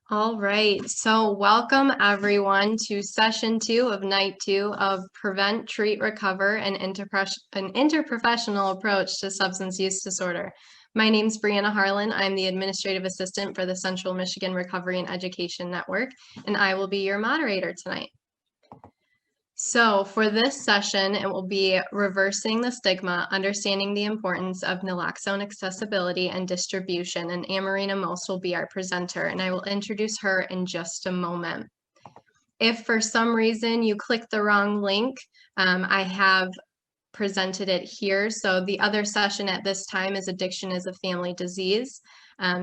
All right, so welcome everyone to session 2 of night 2 of Prevent, Treat, Recover, an interprofessional approach to substance use disorder. My name is Brianna Harlan. I'm the administrative assistant for the Central Michigan Recovery and Education Network, and I will be your moderator tonight. So for this session, it will be reversing the stigma, understanding the importance of naloxone accessibility and distribution, and Amarina Most will be our presenter, and I will introduce her in just a moment. If for some reason you clicked the wrong link, I have presented it here. So the other session at this time is Addiction is a Family Disease.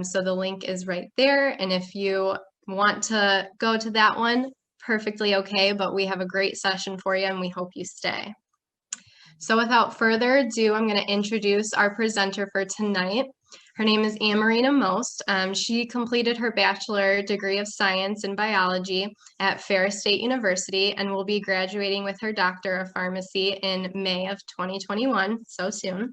So the link is right there, and if you want to go to that one, perfectly okay, but we have a great session for you and we hope you stay. So without further ado, I'm going to introduce our presenter for tonight. Her name is Amarina Most. She completed her bachelor degree of science in biology at Ferris State University and will be graduating with her doctor of pharmacy in May of 2021, so soon.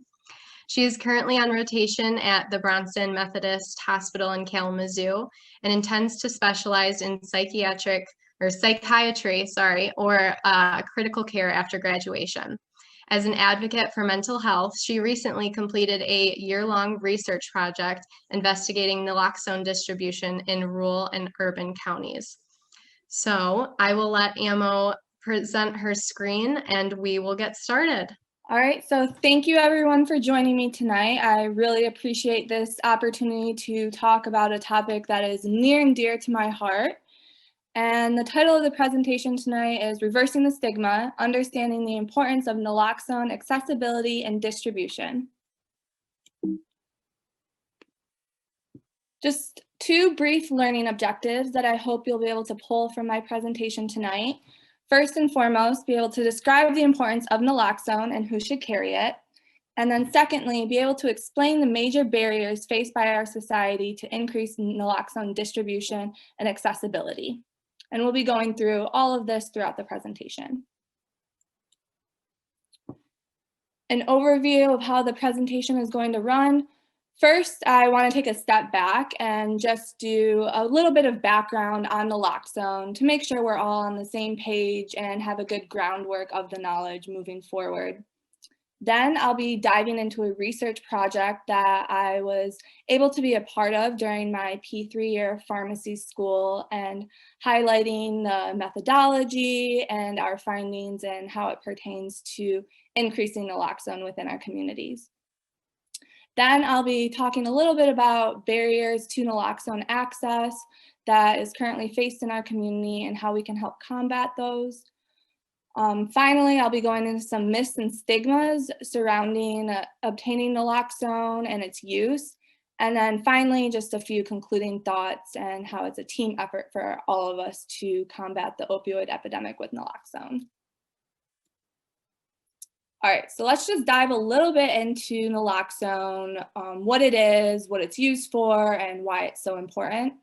She is currently on rotation at the Bronson Methodist Hospital in Kalamazoo and intends to specialize in psychiatry, or critical care after graduation. As an advocate for mental health, she recently completed a year-long research project investigating naloxone distribution in rural and urban counties. So I will let Amo present her screen and we will get started. All right, so thank you everyone for joining me tonight. I really appreciate this opportunity to talk about a topic that is near and dear to my heart. And the title of the presentation tonight is Reversing the Stigma, Understanding the Importance of Naloxone Accessibility and Distribution. Just two brief learning objectives that I hope you'll be able to pull from my presentation tonight. First and foremost, be able to describe the importance of naloxone and who should carry it. And then secondly, be able to explain the major barriers faced by our society to increase naloxone distribution and accessibility. And we'll be going through all of this throughout the presentation. An overview of how the presentation is going to run. First, I want to take a step back and just do a little bit of background on naloxone to make sure we're all on the same page and have a good groundwork of the knowledge moving forward. Then I'll be diving into a research project that I was able to be a part of during my P3 year pharmacy school and highlighting the methodology and our findings and how it pertains to increasing naloxone within our communities. Then I'll be talking a little bit about barriers to naloxone access that is currently faced in our community and how we can help combat those. Finally, I'll be going into some myths and stigmas surrounding obtaining naloxone and its use. And then finally, just a few concluding thoughts and how it's a team effort for all of us to combat the opioid epidemic with naloxone. All right, so let's just dive a little bit into naloxone, what it is, what it's used for, and why it's so important.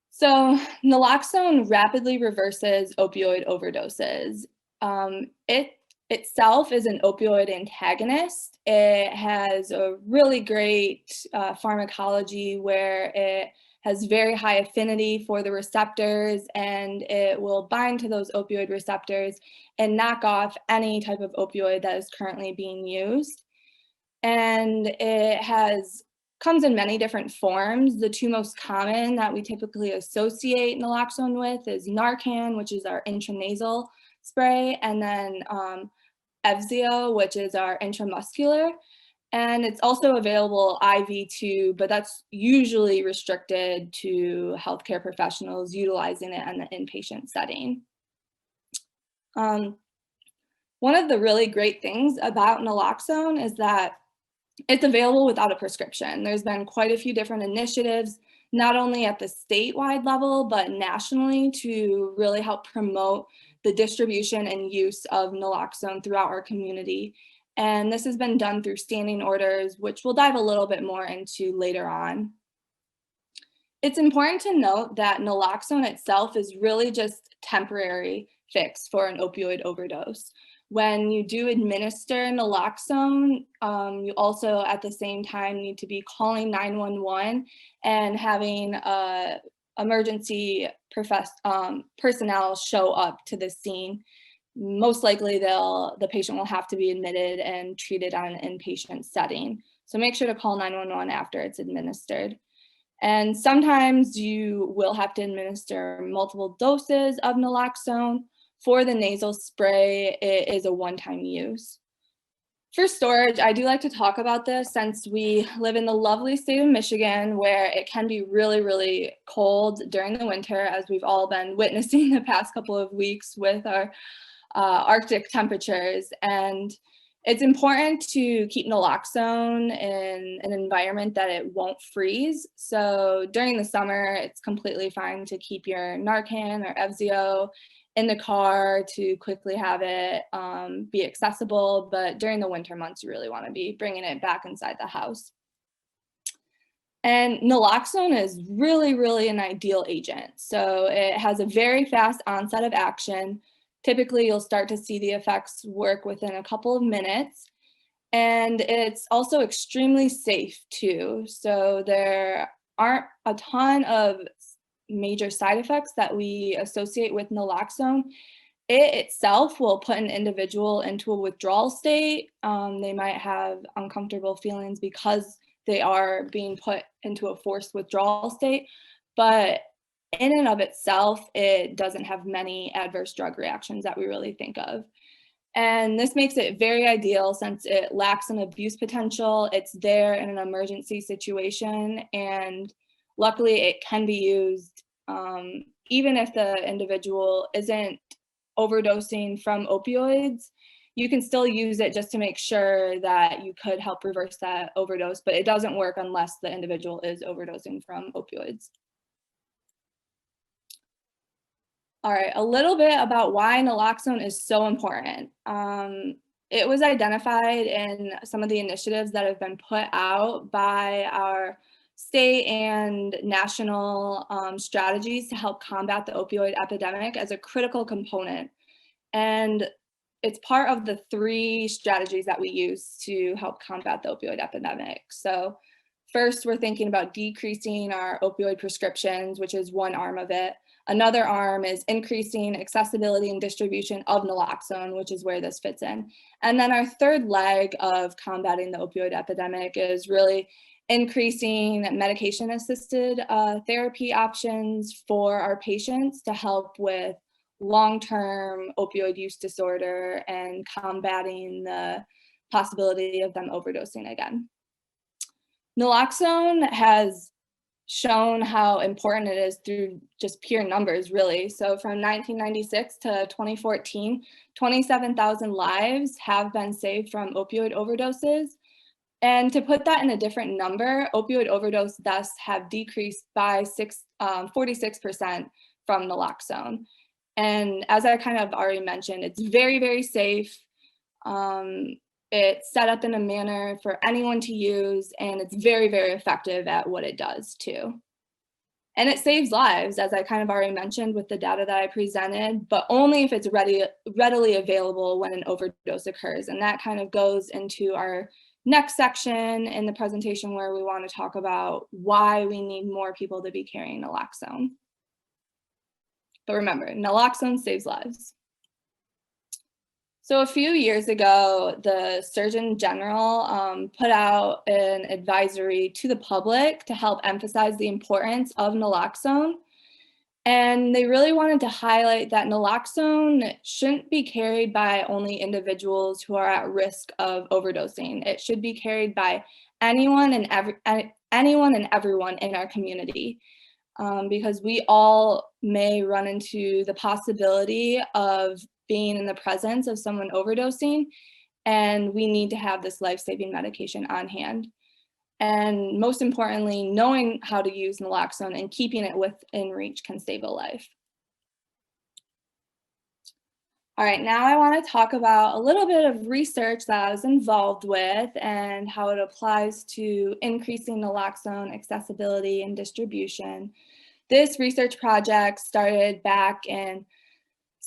So naloxone rapidly reverses opioid overdoses. It itself is an opioid antagonist. It has a really great pharmacology where it has very high affinity for the receptors, and it will bind to those opioid receptors and knock off any type of opioid that is currently being used. And it comes in many different forms. The two most common that we typically associate naloxone with is Narcan, which is our intranasal spray, and then Evzio, which is our intramuscular. And it's also available IV too, but that's usually restricted to healthcare professionals utilizing it in the inpatient setting. One of the really great things about naloxone is that it's available without a prescription. There's been quite a few different initiatives, not only at the statewide level, but nationally to really help promote the distribution and use of naloxone throughout our community. And this has been done through standing orders, which we'll dive a little bit more into later on. It's important to note that naloxone itself is really just a temporary fix for an opioid overdose. when you do administer naloxone, you also at the same time need to be calling 911 and having emergency personnel show up to the scene. Most likely the patient will have to be admitted and treated on an inpatient setting. So make sure to call 911 after it's administered. And sometimes you will have to administer multiple doses of naloxone. For the nasal spray, it is a one-time use. For storage, I do like to talk about this since we live in the lovely state of Michigan where it can be really, really cold during the winter, as we've all been witnessing the past couple of weeks with our Arctic temperatures. And it's important to keep naloxone in an environment that it won't freeze. So during the summer, it's completely fine to keep your Narcan or FZO in the car to quickly have it be accessible. But during the winter months, you really want to be bringing it back inside the house. And naloxone is really, really an ideal agent. So it has a very fast onset of action. Typically, you'll start to see the effects work within a couple of minutes. And it's also extremely safe too. So there aren't a ton of major side effects that we associate with naloxone. It itself will put an individual into a withdrawal state. They might have uncomfortable feelings because they are being put into a forced withdrawal state, but in and of itself, it doesn't have many adverse drug reactions that we really think of. And this makes it very ideal since it lacks an abuse potential. It's there in an emergency situation, and luckily it can be used even if the individual isn't overdosing from opioids. You can still use it just to make sure that you could help reverse that overdose, but it doesn't work unless the individual is overdosing from opioids. All right, a little bit about why naloxone is so important. It was identified in some of the initiatives that have been put out by our state and national strategies to help combat the opioid epidemic as a critical component. And it's part of the 3 strategies that we use to help combat the opioid epidemic. So first, we're thinking about decreasing our opioid prescriptions, which is one arm of it. Another arm is increasing accessibility and distribution of naloxone, which is where this fits in. And then our third leg of combating the opioid epidemic is really increasing medication-assisted therapy options for our patients to help with long-term opioid use disorder and combating the possibility of them overdosing again. Naloxone has shown how important it is through just pure numbers, really. So from 1996 to 2014, 27,000 lives have been saved from opioid overdoses. And to put that in a different number, opioid overdose deaths have decreased by 46% from naloxone. And as I kind of already mentioned, it's very, very safe. It's set up in a manner for anyone to use, and it's very, very effective at what it does too. And it saves lives, as I kind of already mentioned with the data that I presented, but only if it's readily available when an overdose occurs. And that kind of goes into our next section in the presentation where we want to talk about why we need more people to be carrying naloxone. But remember, naloxone saves lives. So a few years ago, the Surgeon General put out an advisory to the public to help emphasize the importance of naloxone. And they really wanted to highlight that naloxone shouldn't be carried by only individuals who are at risk of overdosing. It should be carried by anyone and everyone in our community. Because we all may run into the possibility of being in the presence of someone overdosing, and we need to have this life-saving medication on hand. And most importantly, knowing how to use naloxone and keeping it within reach can save a life. All right, now I want to talk about a little bit of research that I was involved with and how it applies to increasing naloxone accessibility and distribution. This research project started back in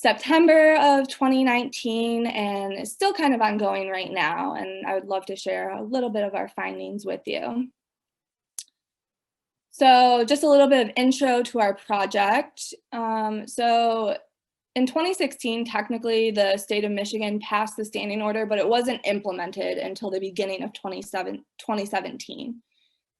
September of 2019, and it's still kind of ongoing right now. And I would love to share a little bit of our findings with you. So just a little bit of intro to our project. So in 2016, technically the state of Michigan passed the standing order, but it wasn't implemented until the beginning of 2017.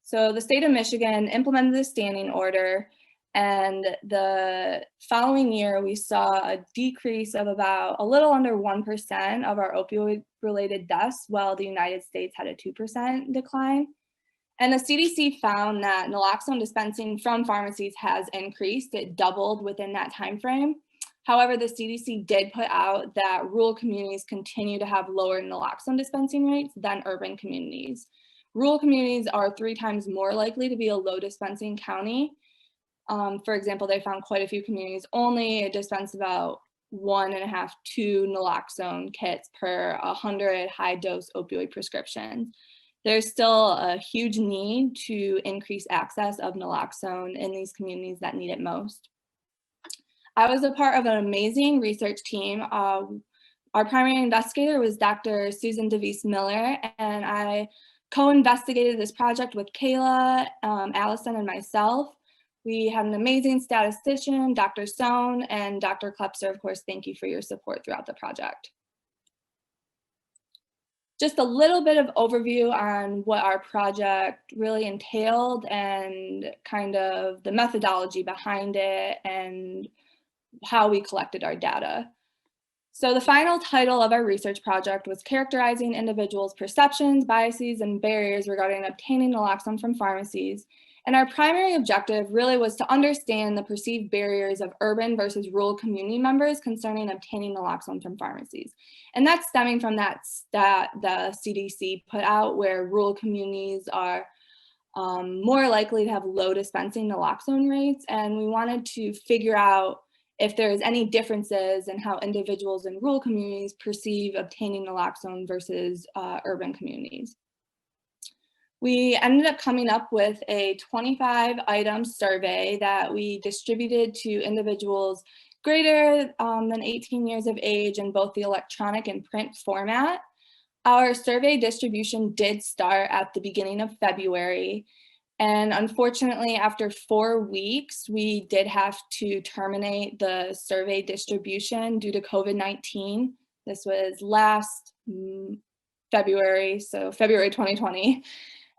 So the state of Michigan implemented the standing order, and the following year we saw a decrease of about a little under 1% of our opioid-related deaths, while the United States had a 2% decline. And the CDC found that naloxone dispensing from pharmacies has increased. It doubled within that time frame. However, the CDC did put out that rural communities continue to have lower naloxone dispensing rates than urban communities. Rural communities are 3 times more likely to be a low dispensing county. For example, they found quite a few communities only dispense about 1.5 to 2 naloxone kits per 100 high dose opioid prescriptions. There's still a huge need to increase access of naloxone in these communities that need it most. I was a part of an amazing research team. Our primary investigator was Dr. Susan DeVise Miller, and I co-investigated this project with Kayla, Allison, and myself. We had an amazing statistician, Dr. Sohn, and Dr. Klepser. Of course, thank you for your support throughout the project. Just a little bit of overview on what our project really entailed and kind of the methodology behind it and how we collected our data. So the final title of our research project was Characterizing Individuals' Perceptions, Biases, and Barriers Regarding Obtaining Naloxone from Pharmacies. And our primary objective really was to understand the perceived barriers of urban versus rural community members concerning obtaining naloxone from pharmacies. And that's stemming from that stat the CDC put out, where rural communities are more likely to have low dispensing naloxone rates. And we wanted to figure out if there's any differences in how individuals in rural communities perceive obtaining naloxone versus urban communities. We ended up coming up with a 25-item survey that we distributed to individuals greater than 18 years of age in both the electronic and print format. Our survey distribution did start at the beginning of February, and unfortunately, after 4 weeks, we did have to terminate the survey distribution due to COVID-19. This was last February, so February 2020.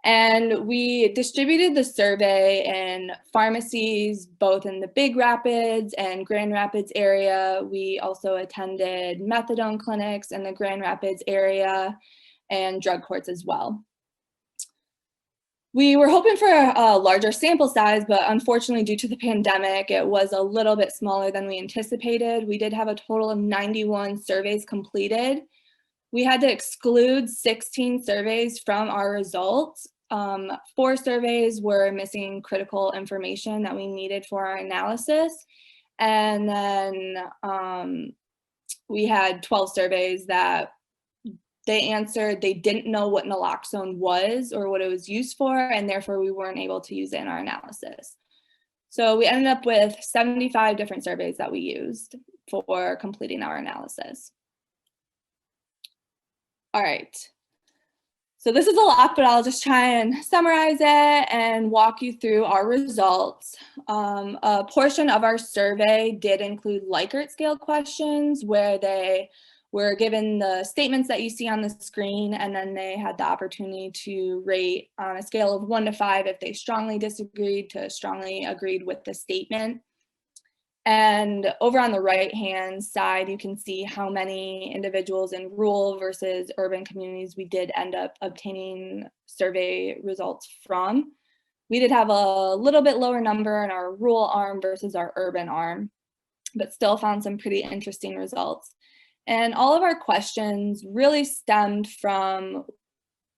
And we distributed the survey in pharmacies, both in the Big Rapids and Grand Rapids area. We also attended methadone clinics in the Grand Rapids area and drug courts as well. We were hoping for a larger sample size, but unfortunately, due to the pandemic, it was a little bit smaller than we anticipated. We did have a total of 91 surveys completed. We had to exclude 16 surveys from our results. 4 surveys were missing critical information that we needed for our analysis. And then we had 12 surveys that they answered they didn't know what naloxone was or what it was used for, and therefore we weren't able to use it in our analysis. So we ended up with 75 different surveys that we used for completing our analysis. All right, so this is a lot, but I'll just try and summarize it and walk you through our results. A portion of our survey did include Likert scale questions, where they were given the statements that you see on the screen, and then they had the opportunity to rate on a scale of 1 to 5 if they strongly disagreed to strongly agreed with the statement. And over on the right-hand side, you can see how many individuals in rural versus urban communities we did end up obtaining survey results from. We did have a little bit lower number in our rural arm versus our urban arm, but still found some pretty interesting results. And all of our questions really stemmed from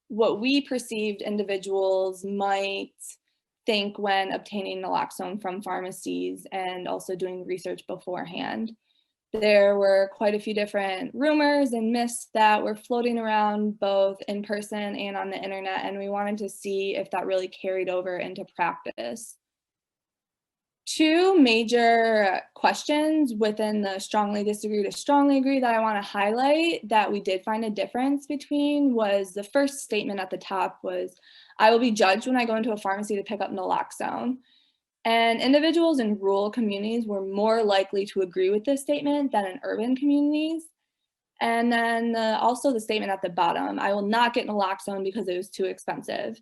what we perceived individuals might think when obtaining naloxone from pharmacies and also doing research beforehand. There were quite a few different rumors and myths that were floating around both in person and on the internet, and we wanted to see if that really carried over into practice. Two major questions within the strongly disagree to strongly agree that I want to highlight that we did find a difference between was the first statement at the top was, I will be judged when I go into a pharmacy to pick up naloxone. And individuals in rural communities were more likely to agree with this statement than in urban communities. And then also the statement at the bottom, I will not get naloxone because it was too expensive.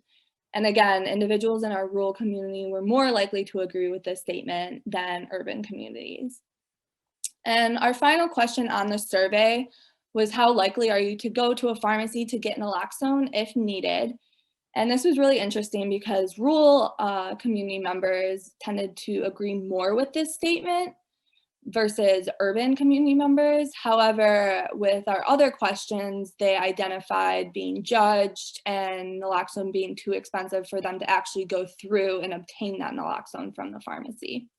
And again, individuals in our rural community were more likely to agree with this statement than urban communities. And our final question on the survey was, how likely are you to go to a pharmacy to get naloxone if needed? And this was really interesting because rural community members tended to agree more with this statement versus urban community members. However, with our other questions, they identified being judged and naloxone being too expensive for them to actually go through and obtain that naloxone from the pharmacy.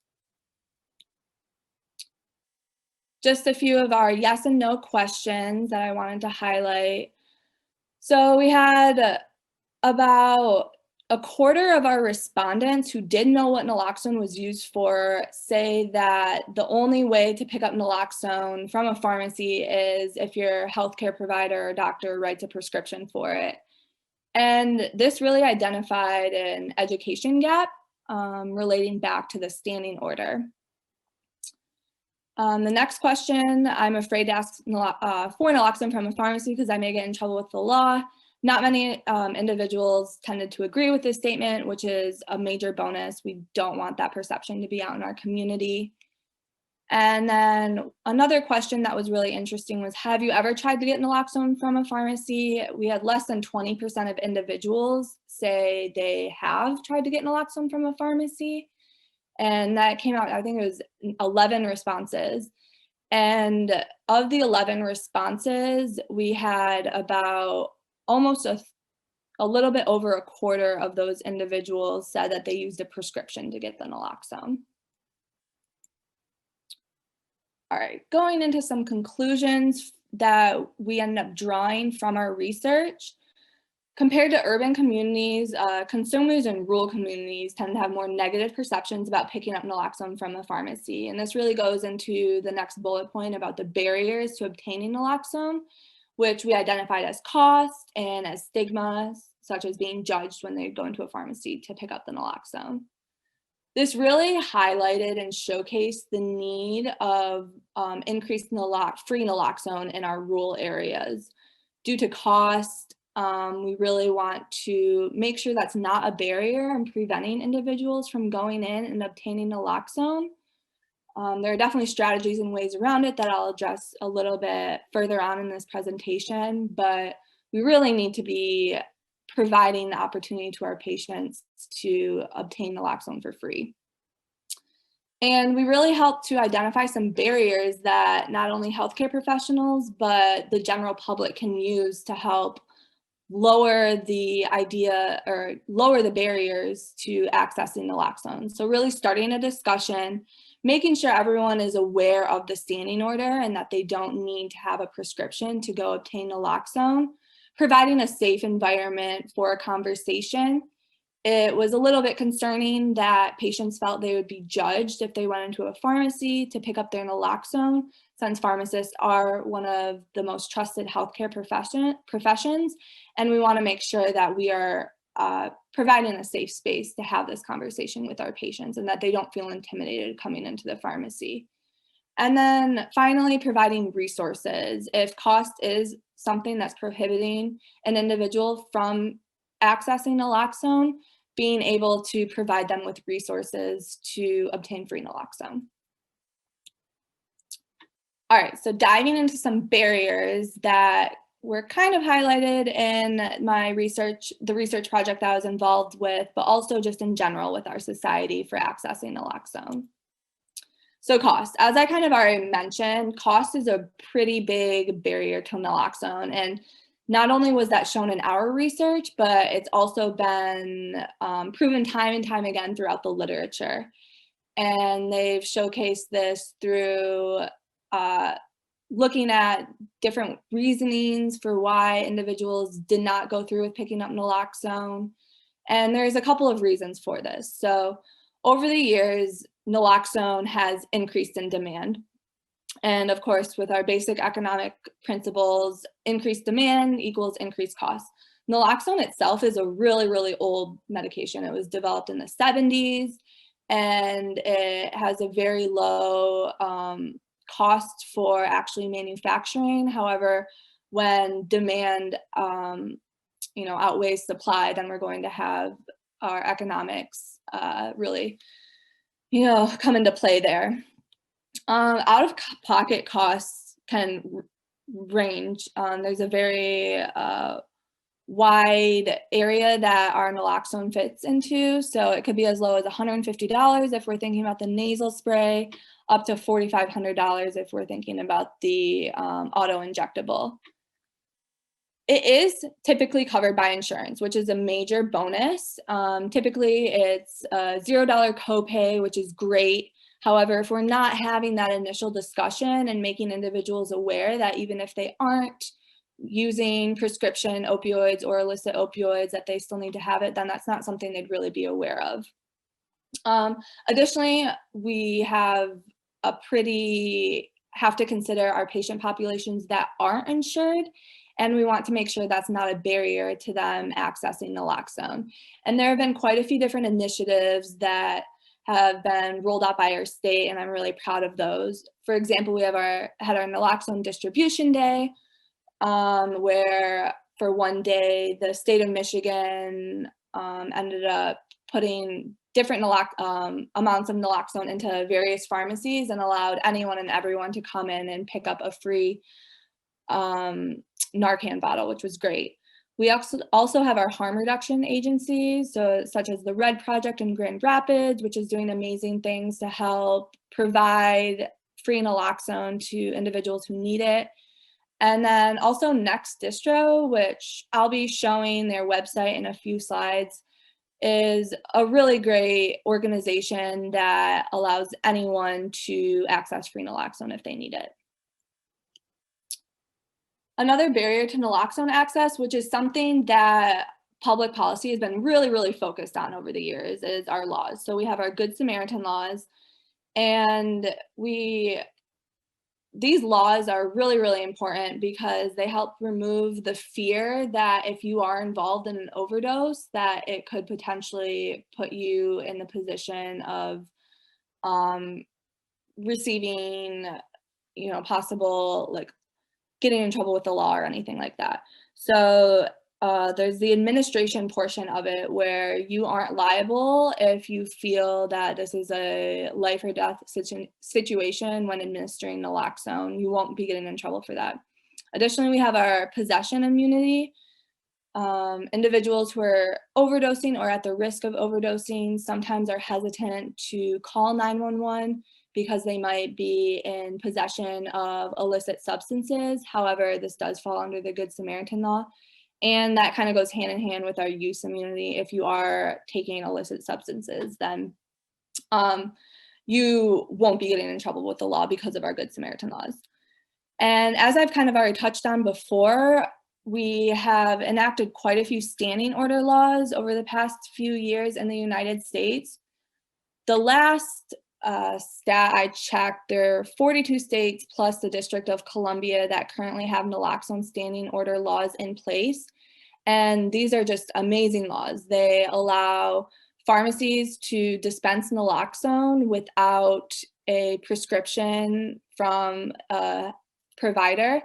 Just a few of our yes and no questions that I wanted to highlight. So we had about a quarter of our respondents who did know what naloxone was used for say that the only way to pick up naloxone from a pharmacy is if your healthcare provider or doctor writes a prescription for it. And this really identified an education gap relating back to the standing order. The next question, I'm afraid to ask for naloxone from a pharmacy because I may get in trouble with the law. Not many individuals tended to agree with this statement, which is a major bonus. We don't want that perception to be out in our community. And then another question that was really interesting was, have you ever tried to get naloxone from a pharmacy? We had less than 20% of individuals say they have tried to get naloxone from a pharmacy. And that came out, I think it was 11 responses. And of the 11 responses, we had about almost a little bit over a quarter of those individuals said that they used a prescription to get the naloxone. All right, going into some conclusions that we ended up drawing from our research. Compared to urban communities, consumers in rural communities tend to have more negative perceptions about picking up naloxone from a pharmacy. And this really goes into the next bullet point about the barriers to obtaining naloxone, which we identified as cost and as stigma, such as being judged when they go into a pharmacy to pick up the naloxone. This really highlighted and showcased the need of increased free naloxone in our rural areas. Due to cost, we really want to make sure that's not a barrier in preventing individuals from going in and obtaining naloxone. There are definitely strategies and ways around it that I'll address a little bit further on in this presentation, but we really need to be providing the opportunity to our patients to obtain naloxone for free. And we really help to identify some barriers that not only healthcare professionals, but the general public can use to help lower the barriers to accessing naloxone. So really starting a discussion, making sure everyone is aware of the standing order and that they don't need to have a prescription to go obtain naloxone, providing a safe environment for a conversation. It was a little bit concerning that patients felt they would be judged if they went into a pharmacy to pick up their naloxone, since pharmacists are one of the most trusted healthcare professions, and we want to make sure that we are providing a safe space to have this conversation with our patients and that they don't feel intimidated coming into the pharmacy. And then finally, providing resources. If cost is something that's prohibiting an individual from accessing naloxone, being able to provide them with resources to obtain free naloxone. All right, so diving into some barriers that were kind of highlighted in my research, the research project that I was involved with, but also just in general with our society for accessing naloxone. So cost, as I kind of already mentioned, cost is a pretty big barrier to naloxone. And not only was that shown in our research, but it's also been proven time and time again throughout the literature. And they've showcased this through looking at different reasonings for why individuals did not go through with picking up naloxone. And there's a couple of reasons for this. So over the years, naloxone has increased in demand. And of course, with our basic economic principles, increased demand equals increased costs. Naloxone itself is a really, really old medication. It was developed in the 70s, and it has a very low cost for actually manufacturing. However, when demand outweighs supply, then we're going to have our economics really come into play there. Out-of-pocket costs can range. There's a very wide area that our naloxone fits into. So it could be as low as $150 if we're thinking about the nasal spray, up to $4,500 if we're thinking about the auto-injectable. It is typically covered by insurance, which is a major bonus. Typically, it's a $0 copay, which is great. However, if we're not having that initial discussion and making individuals aware that even if they aren't using prescription opioids or illicit opioids, that they still need to have it, then that's not something they'd really be aware of. Additionally, we have to consider our patient populations that aren't insured, and we want to make sure that's not a barrier to them accessing naloxone. And there have been quite a few different initiatives that have been rolled out by our state, and I'm really proud of those. For example, we had our Naloxone Distribution Day, where for one day, the state of Michigan ended up putting different amounts of naloxone into various pharmacies and allowed anyone and everyone to come in and pick up a free Narcan bottle, which was great. We also have our harm reduction agencies, such as the Red Project in Grand Rapids, which is doing amazing things to help provide free naloxone to individuals who need it. And then also Next Distro, which I'll be showing their website in a few slides, is a really great organization that allows anyone to access free naloxone if they need it. Another barrier to naloxone access, which is something that public policy has been really, really focused on over the years, is our laws. So we have our Good Samaritan laws, and these laws are really, really important because they help remove the fear that if you are involved in an overdose, that it could potentially put you in the position of receiving, possible getting in trouble with the law or anything like that. So there's the administration portion of it where you aren't liable if you feel that this is a life or death situation when administering naloxone. You won't be getting in trouble for that. Additionally, we have our possession immunity. Individuals who are overdosing or at the risk of overdosing sometimes are hesitant to call 911 because they might be in possession of illicit substances. However, this does fall under the Good Samaritan law. And that kind of goes hand in hand with our use immunity. If you are taking illicit substances, then you won't be getting in trouble with the law because of our Good Samaritan laws. And as I've kind of already touched on before, we have enacted quite a few standing order laws over the past few years in the United States. The last stat I checked, there are 42 states plus the District of Columbia that currently have naloxone standing order laws in place. And these are just amazing laws. They allow pharmacies to dispense naloxone without a prescription from a provider.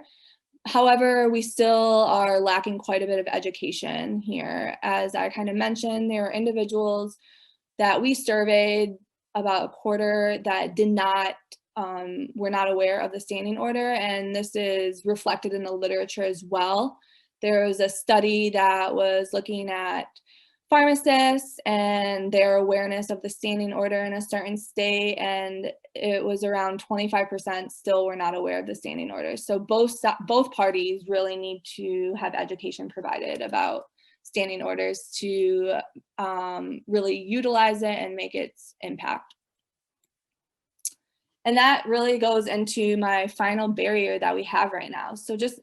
However, we still are lacking quite a bit of education here. As I kind of mentioned, there are individuals that we surveyed, about a quarter, that were not aware of the standing order, and this is reflected in the literature as well. There was a study that was looking at pharmacists and their awareness of the standing order in a certain state, and it was around 25% still were not aware of the standing order. So both parties really need to have education provided about standing orders to really utilize it and make its impact. And that really goes into my final barrier that we have right now. So just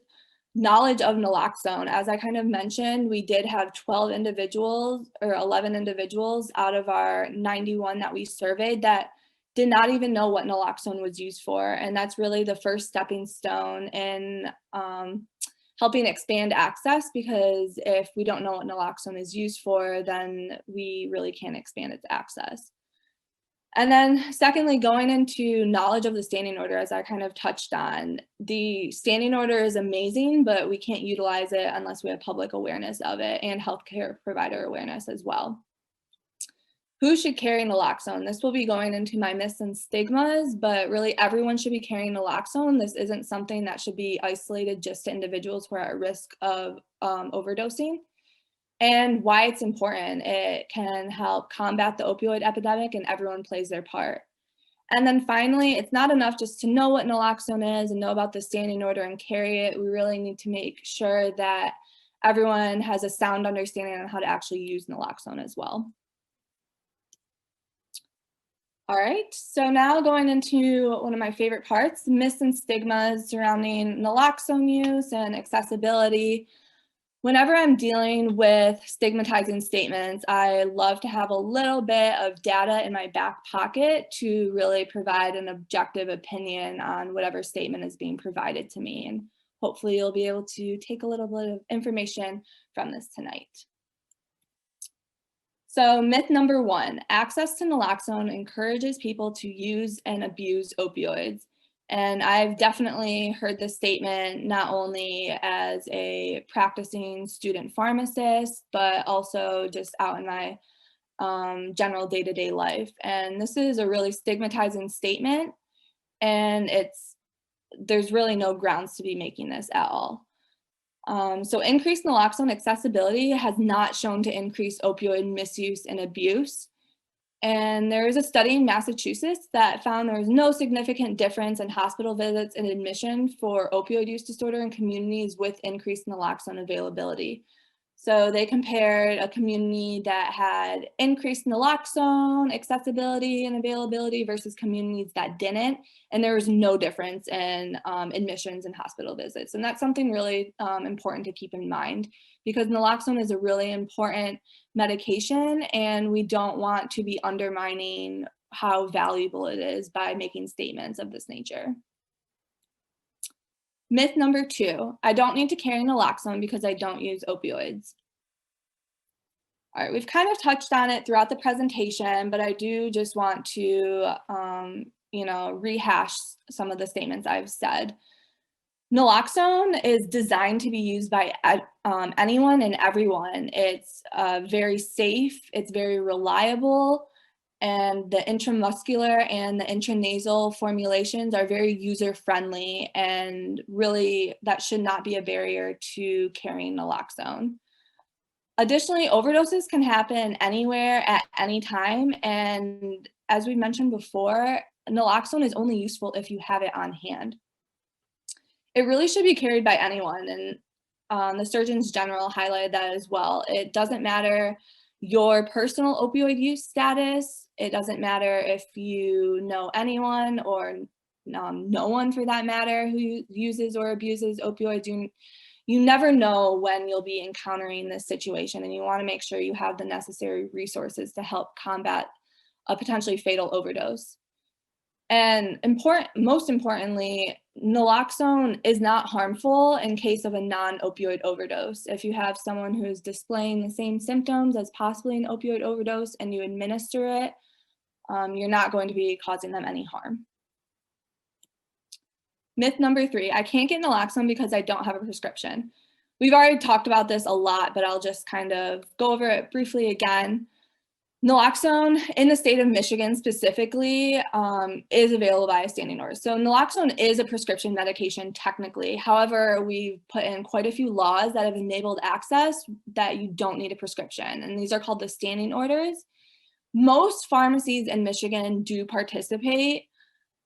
knowledge of naloxone. As I kind of mentioned, we did have 12 individuals or 11 individuals out of our 91 that we surveyed that did not even know what naloxone was used for. And that's really the first stepping stone in helping expand access, because if we don't know what naloxone is used for, then we really can't expand its access. And then secondly, going into knowledge of the standing order, as I kind of touched on, the standing order is amazing, but we can't utilize it unless we have public awareness of it and healthcare provider awareness as well. Who should carry naloxone? This will be going into my myths and stigmas, but really everyone should be carrying naloxone. This isn't something that should be isolated just to individuals who are at risk of overdosing. And why it's important: it can help combat the opioid epidemic, and everyone plays their part. And then finally, it's not enough just to know what naloxone is and know about the standing order and carry it. We really need to make sure that everyone has a sound understanding on how to actually use naloxone as well. All right, so now going into one of my favorite parts, myths and stigmas surrounding naloxone use and accessibility. Whenever I'm dealing with stigmatizing statements, I love to have a little bit of data in my back pocket to really provide an objective opinion on whatever statement is being provided to me. And hopefully you'll be able to take a little bit of information from this tonight. So myth number one, access to naloxone encourages people to use and abuse opioids. And I've definitely heard this statement not only as a practicing student pharmacist, but also just out in my general day-to-day life. And this is a really stigmatizing statement, and there's really no grounds to be making this at all. So increased naloxone accessibility has not shown to increase opioid misuse and abuse. And there is a study in Massachusetts that found there was no significant difference in hospital visits and admission for opioid use disorder in communities with increased naloxone availability. So they compared a community that had increased naloxone accessibility and availability versus communities that didn't, and there was no difference in admissions and hospital visits. And that's something really important to keep in mind, because naloxone is a really important medication, and we don't want to be undermining how valuable it is by making statements of this nature. Myth number two, I don't need to carry naloxone because I don't use opioids. All right, we've kind of touched on it throughout the presentation, but I do just want to, rehash some of the statements I've said. Naloxone is designed to be used by anyone and everyone. It's very safe, it's very reliable, and the intramuscular and the intranasal formulations are very user-friendly, and really that should not be a barrier to carrying naloxone. Additionally, overdoses can happen anywhere at any time, and as we mentioned before, naloxone is only useful if you have it on hand. It really should be carried by anyone, and the Surgeons General highlighted that as well. It doesn't matter your personal opioid use status. It doesn't matter if you know anyone or no one for that matter who uses or abuses opioids. You never know when you'll be encountering this situation, and you want to make sure you have the necessary resources to help combat a potentially fatal overdose. And most importantly, naloxone is not harmful in case of a non-opioid overdose. If you have someone who is displaying the same symptoms as possibly an opioid overdose and you administer it, you're not going to be causing them any harm. Myth number three, I can't get naloxone because I don't have a prescription. We've already talked about this a lot, but I'll just kind of go over it briefly again. Naloxone in the state of Michigan specifically is available by a standing order. So naloxone is a prescription medication technically. However, we've put in quite a few laws that have enabled access that you don't need a prescription, and these are called the standing orders. Most pharmacies in Michigan do participate.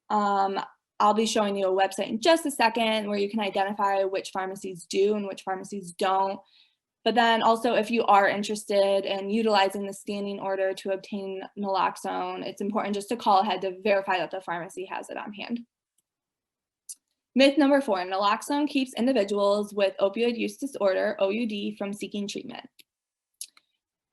I'll be showing you a website in just a second where you can identify which pharmacies do and which pharmacies don't. But then also, if you are interested in utilizing the standing order to obtain naloxone, it's important just to call ahead to verify that the pharmacy has it on hand. Myth number 4, naloxone keeps individuals with opioid use disorder, OUD, from seeking treatment.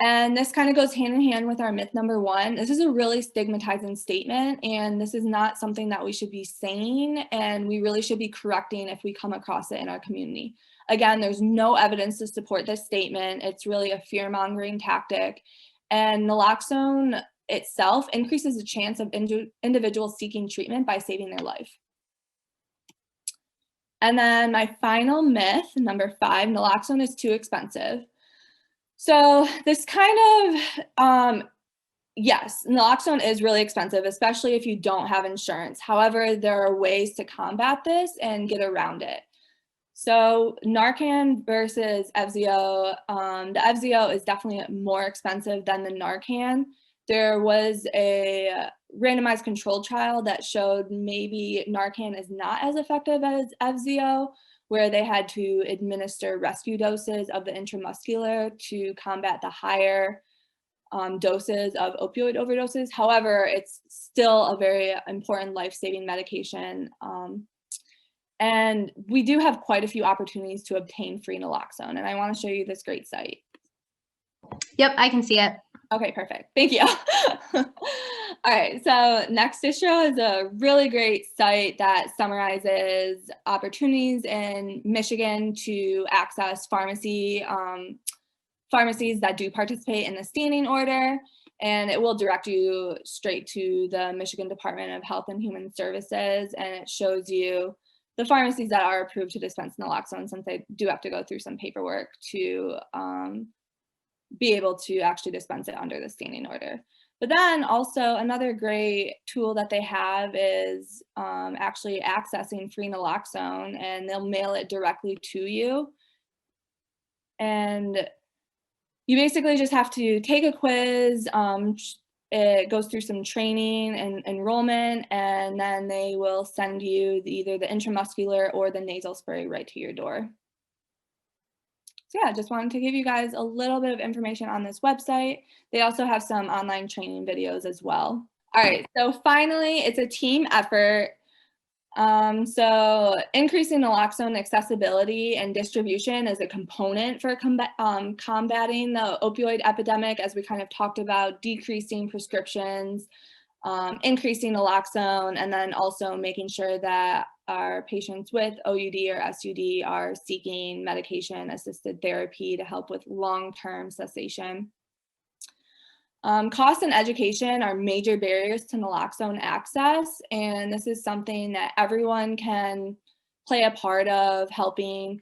And this kind of goes hand in hand with our myth number 1. This is a really stigmatizing statement, and this is not something that we should be saying, and we really should be correcting if we come across it in our community. Again, there's no evidence to support this statement. It's really a fear-mongering tactic, and naloxone itself increases the chance of individuals seeking treatment by saving their life. And then my final myth, number 5, naloxone is too expensive. So this kind of, yes, naloxone is really expensive, especially if you don't have insurance. However, there are ways to combat this and get around it. So Narcan versus FZO, the FZO is definitely more expensive than the Narcan. There was a randomized controlled trial that showed maybe Narcan is not as effective as FZO, where they had to administer rescue doses of the intramuscular to combat the higher doses of opioid overdoses. However, it's still a very important life-saving medication. And we do have quite a few opportunities to obtain free naloxone, and I want to show you this great site. Yep, I can see it. Okay, perfect. Thank you. All right, so next to show is a really great site that summarizes opportunities in Michigan to access pharmacies that do participate in the standing order, and it will direct you straight to the Michigan Department of Health and Human Services, and it shows you the pharmacies that are approved to dispense naloxone, since they do have to go through some paperwork to be able to actually dispense it under the standing order. But then also another great tool that they have is actually accessing free naloxone, and they'll mail it directly to you. And you basically just have to take a quiz. It goes through some training and enrollment, and then they will send you either the intramuscular or the nasal spray right to your door. So yeah, just wanted to give you guys a little bit of information on this website. They also have some online training videos as well. All right, so finally, it's a team effort. So increasing naloxone accessibility and distribution is a component for combating the opioid epidemic, as we kind of talked about, decreasing prescriptions, increasing naloxone, and then also making sure that our patients with OUD or SUD are seeking medication-assisted therapy to help with long-term cessation. Cost and education are major barriers to naloxone access, and this is something that everyone can play a part of, helping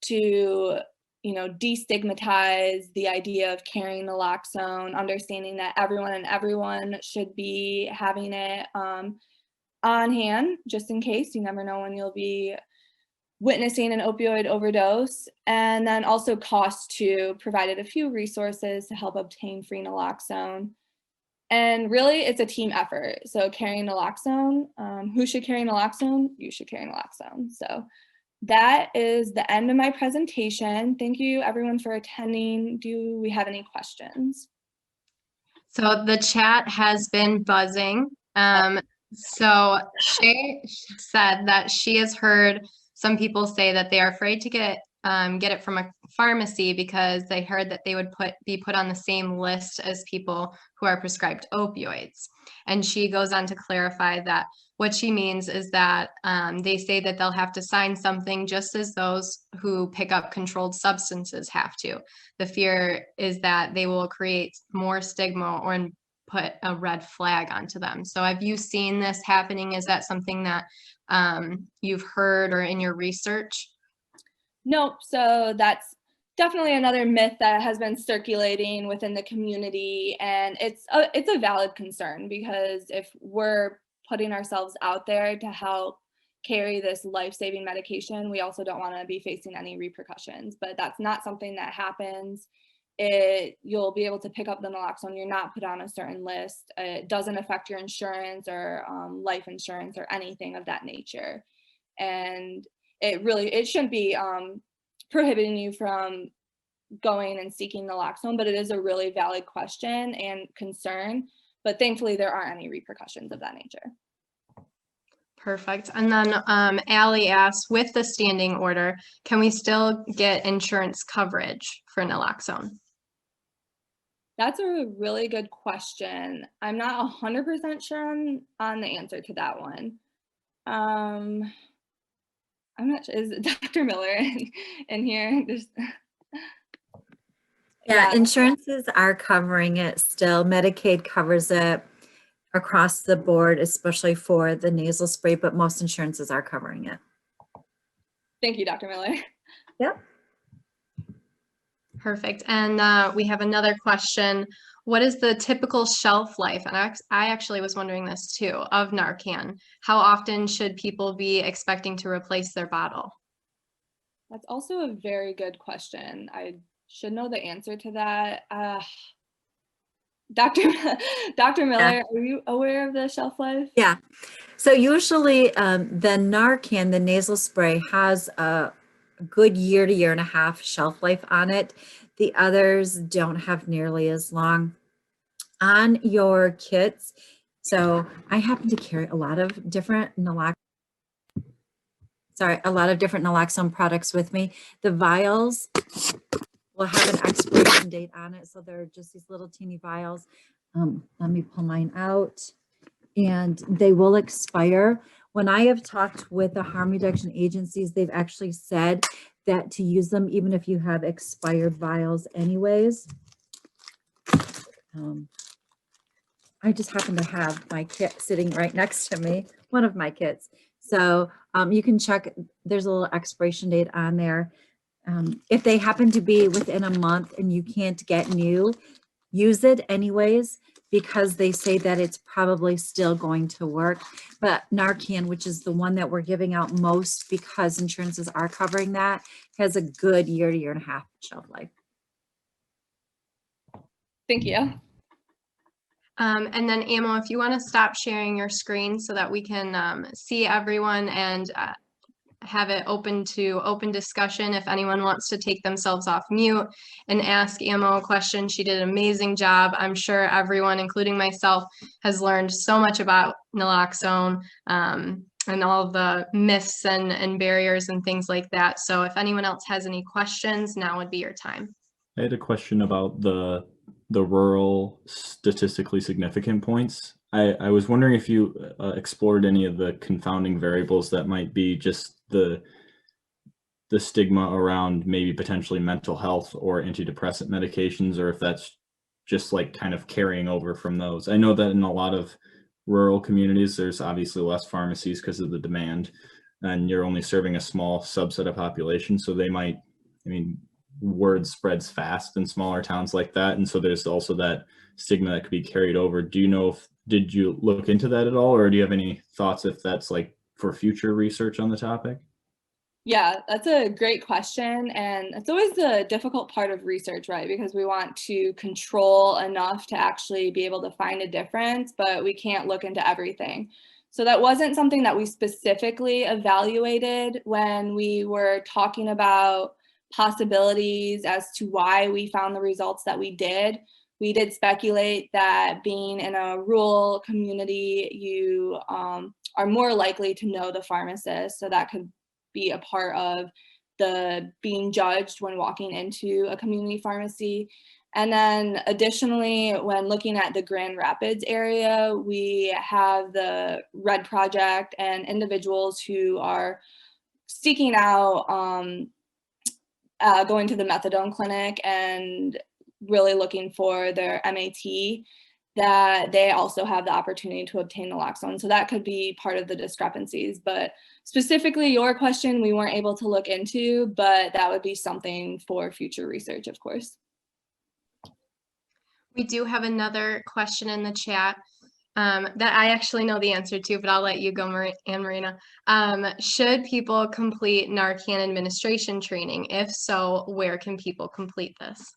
to, destigmatize the idea of carrying naloxone, understanding that everyone should be having it on hand, just in case. You never know when you'll be witnessing an opioid overdose. And then also cost too, provided a few resources to help obtain free naloxone. And really, it's a team effort. So carrying naloxone, who should carry naloxone? You should carry naloxone. So that is the end of my presentation. Thank you everyone for attending. Do we have any questions? So the chat has been buzzing. So Shay said that she has heard some people say that they are afraid to get it from a pharmacy because they heard that they would be put on the same list as people who are prescribed opioids. And she goes on to clarify that what she means is that they say that they'll have to sign something just as those who pick up controlled substances have to. The fear is that they will create more stigma or put a red flag onto them. So have you seen this happening? Is that something that you've heard or in your research? Nope. So that's definitely another myth that has been circulating within the community, and it's a valid concern, because if we're putting ourselves out there to help carry this life-saving medication, we also don't want to be facing any repercussions. But that's not something that happens. You'll be able to pick up the naloxone. You're not put on a certain list. It doesn't affect your insurance or life insurance or anything of that nature. And it shouldn't be prohibiting you from going and seeking naloxone, but it is a really valid question and concern. But thankfully, there aren't any repercussions of that nature. Perfect. And then Allie asks, with the standing order, can we still get insurance coverage for naloxone? That's a really good question. I'm not 100% sure on the answer to that one. I'm not sure. Is Dr. Miller in here? Yeah, insurances are covering it still. Medicaid covers it across the board, especially for the nasal spray, but most insurances are covering it. Thank you, Dr. Miller. Yep. Perfect. And we have another question. What is the typical shelf life? And I actually was wondering this too, of Narcan. How often should people be expecting to replace their bottle? That's also a very good question. I should know the answer to that. Dr. Miller, Yeah. are you aware of the shelf life? Yeah. So usually the Narcan, the nasal spray, has a good year to year and a half shelf life on it. The others don't have nearly as long. On your kits, so I happen to carry a lot of different naloxone products with me. The vials will have an expiration date on it, so they're just these little teeny vials. Let me pull mine out, and they will expire. When I have talked with the harm reduction agencies, they've actually said that to use them even if you have expired vials anyways. I just happen to have my kit sitting right next to me, one of my kits. So you can check, there's a little expiration date on there. If they happen to be within a month and you can't get new, use it anyways, because they say that it's probably still going to work. But Narcan, which is the one that we're giving out most because insurances are covering that, has a good year to year and a half shelf life. Thank you. And then Amo, if you want to stop sharing your screen so that we can see everyone and have it open to open discussion. If anyone wants to take themselves off mute and ask Amo a question, she did an amazing job. I'm sure everyone, including myself, has learned so much about naloxone and all the myths and barriers and things like that. So if anyone else has any questions, now would be your time. I had a question about the rural statistically significant points. I was wondering if you explored any of the confounding variables that might be just the stigma around maybe potentially mental health or antidepressant medications, or if that's just like kind of carrying over from those. I know that in a lot of rural communities, there's obviously less pharmacies because of the demand, and you're only serving a small subset of population. So they might, I mean, word spreads fast in smaller towns like that. And so there's also that stigma that could be carried over. Do you know did you look into that at all? Or do you have any thoughts if that's like for future research on the topic? Yeah, that's a great question. And it's always the difficult part of research, right? Because we want to control enough to actually be able to find a difference, but we can't look into everything. So that wasn't something that we specifically evaluated when we were talking about possibilities as to why we found the results that we did. We did speculate that being in a rural community, you are more likely to know the pharmacist. So that could be a part of the being judged when walking into a community pharmacy. And then additionally, when looking at the Grand Rapids area, we have the RED Project and individuals who are seeking out going to the methadone clinic and really looking for their MAT, that they also have the opportunity to obtain naloxone. So that could be part of the discrepancies. But specifically your question, we weren't able to look into, but that would be something for future research, of course. We do have another question in the chat that I actually know the answer to, but I'll let you go, Ann-Marina. Should people complete Narcan administration training? If so, where can people complete this?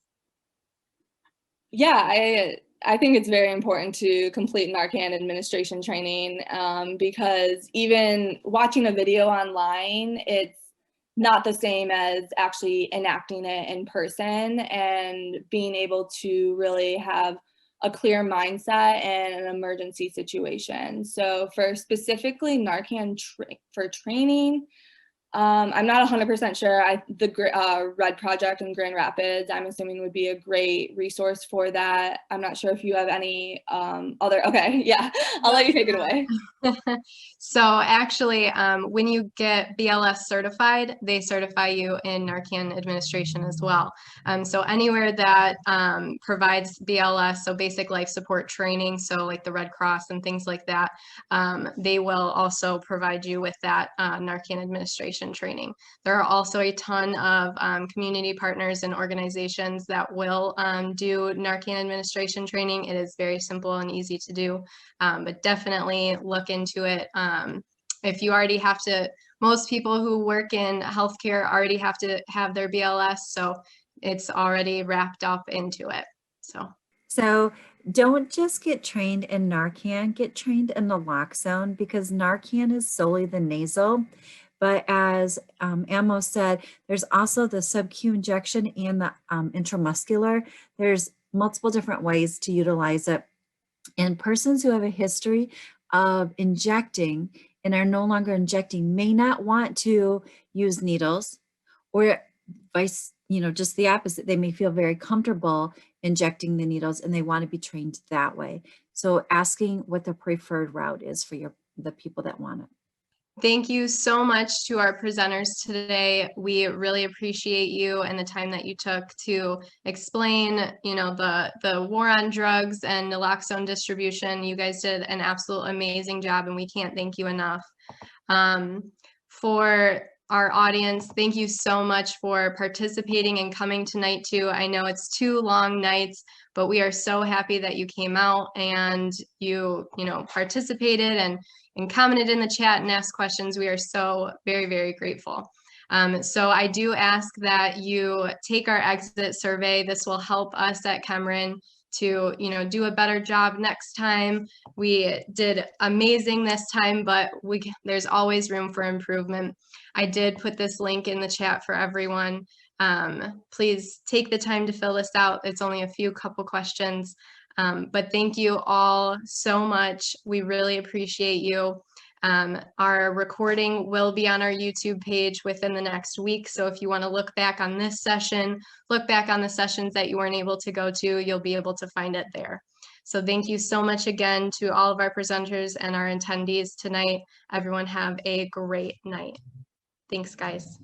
Yeah, I think it's very important to complete Narcan administration training because even watching a video online, it's not the same as actually enacting it in person and being able to really have a clear mindset in an emergency situation. So for specifically Narcan for training, I'm not 100% sure. The RED project in Grand Rapids, I'm assuming would be a great resource for that. I'm not sure if you have any okay, yeah, I'll let you take it away. So actually, when you get BLS certified, they certify you in Narcan administration as well. So anywhere that provides BLS, so basic life support training, so like the Red Cross and things like that, they will also provide you with that Narcan administration training. There are also a ton of community partners and organizations that will do Narcan administration training. It is very simple and easy to do, but definitely look into it. If you already have to, most people who work in healthcare already have to have their BLS, so it's already wrapped up into it. So don't just get trained in Narcan, get trained in Naloxone, because Narcan is solely the nasal. But as Amo said, there's also the sub-Q injection and the intramuscular. There's multiple different ways to utilize it. And persons who have a history of injecting and are no longer injecting may not want to use needles, or vice, just the opposite. They may feel very comfortable injecting the needles and they want to be trained that way. So asking what the preferred route is for the people that want it. Thank you so much to our presenters today. We really appreciate you and the time that you took to explain, the war on drugs and naloxone distribution. You guys did an absolute amazing job, and we can't thank you enough. For our audience, thank you so much for participating and coming tonight too. I know it's 2 long nights, but we are so happy that you came out and you participated and commented in the chat and asked questions. We are so very, very grateful. So I do ask that you take our exit survey. This will help us at CMREN to do a better job next time. We did amazing this time, but there's always room for improvement. I did put this link in the chat for everyone. Please take the time to fill this out. It's only a couple questions, but thank you all so much. We really appreciate you. Our recording will be on our YouTube page within the next week. So if you want to look back on this session, look back on the sessions that you weren't able to go to, you'll be able to find it there. So thank you so much again to all of our presenters and our attendees tonight. Everyone have a great night. Thanks, guys.